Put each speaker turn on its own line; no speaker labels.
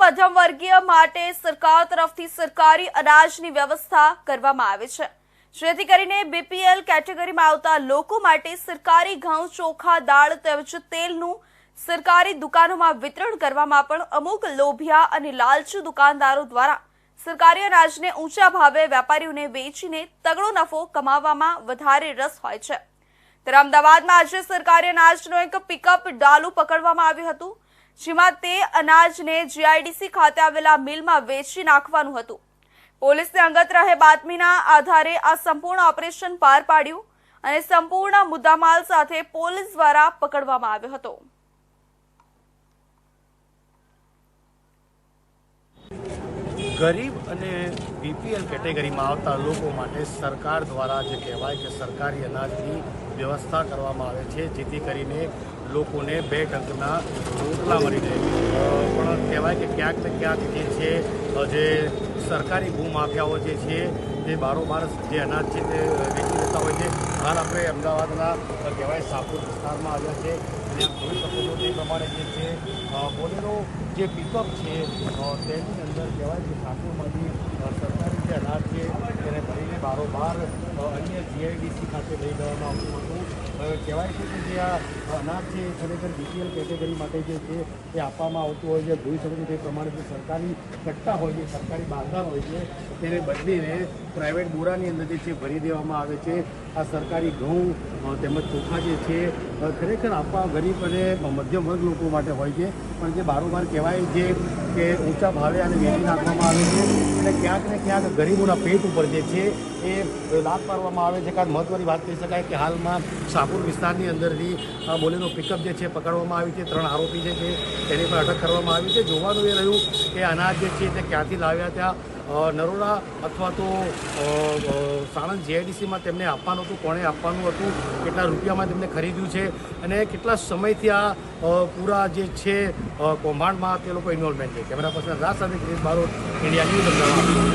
મધ્યમ વર્ગીય માટે સરકાર તરફથી સરકારી અનાજની વ્યવસ્થા કરવામાં આવે છે, જેથી કરીને બીપીએલ કેટેગરીમાં આવતા લોકો માટે સરકારી ઘઉં, ચોખા, દાળ તેમજ તેલનું સરકારી દુકાનોમાં વિતરણ કરવામાં પણ અમુક લોભિયા અને લાલચુ દુકાનદારો દ્વારા સરકારી અનાજને ઊંચા ભાવે વેપારીઓને વેચીને તગડો નફો કમાવવામાં વધારે રસ હોય છે। ત્યારે અમદાવાદમાં આજે સરકારી અનાજનો એક પિકઅપ ડાલુ પકડવામાં આવ્યું હતું, જેમાં તે અનાજને જીઆઈડીસી ખાતે આવેલા મિલમાં વેચી નાખવાનું હતું। પોલીસને અંગત રહે બાતમીના આધારે આ સંપૂર્ણ ઓપરેશન પાર પાડ્યું અને સંપૂર્ણ મુદ્દામાલ સાથે પોલીસ દ્વારા પકડવામાં આવ્યો હતો।
ગરીબ અને બીપીએલ કેટેગરીમાં આવતા લોકો માટે સરકાર દ્વારા જે કહેવાય કે સરકારી અનાજની વ્યવસ્થા કરવામાં આવે છે, જેથી કરીને લોકોને 2 ટંકના રોટલા મળી રહે। પણ કહેવાય કે ક્યાંક ને ક્યાંક જે છે જે સરકારી ભૂમાફિયાઓ જે છે તે બારોબાર જે અનાજ છે તે વેચી દેતા હોય છે। હાલ આપણે અમદાવાદના કહેવાય શાહપુર વિસ્તારમાં આવ્યા છે અને આપ જોઈ શકો છો તે પ્રમાણે જે છે બોલેરો જે પિકઅપ છે તેની અંદર કહેવાય કે શાહપુરમાંથી સરકારી જે અનાજ છે તેને ભરીને બારોબાર અન્ય જીઆઈડીસી ખાતે લઈ જવામાં આવતું હતું। કહેવાય છે કે જે આ અનાજ છે ખરેખર બીપીએલ કેટેગરી માટે જે છે એ આપવામાં આવતું હોય છે। જોઈ શકો છો તે પ્રમાણે જે સરકારી કટ્ટા હોય છે, સરકારી બારદાન હોય છે, તેને બદલીને પ્રાઇવેટ બોરાની અંદર જે છે ભરી દેવામાં આવે છે। આ સરકારી ઘઉં તેમજ ચોખા જે છે ખરેખર આપવા ગરીબ અને મધ્યમ વર્ગ લોકો માટે હોય છે, પણ જે બારોબાર કહેવાય છે કે ઊંચા ભાવે આને વેચી નાખવામાં આવે છે અને ક્યાંક ને ક્યાંક ગરીબોના પેટ ઉપર જે છે એ લાભ પાડવામાં આવે છે। કારણ મહત્ત્વની વાત કહી શકાય કે હાલમાં શાહપુર વિસ્તારની અંદરથી બોલેરો પિકઅપ જે છે પકડવામાં આવી છે। 3 આરોપી છે કે તેની પર અટક કરવામાં આવી છે। જોવાનું એ રહ્યું કે અનાજ જે છે તે ક્યાંથી લાવ્યા, ત્યાં નરોડા અથવા તો સાણંદ જીઆઈડીસીમાં તેમને આપવાનું હતું, કોણે આપવાનું હતું, કેટલા રૂપિયામાં તેમને ખરીદ્યું છે અને કેટલા સમયથી આ પૂરા જે છે કૌભાંડમાં તે લોકો ઇન્વોલ્વમેન્ટ છે। કેમેરા પર્સન રાજ સાથે ક્રિશ બારોટ, ઇન્ડિયા ન્યૂઝ અમદાવાદ।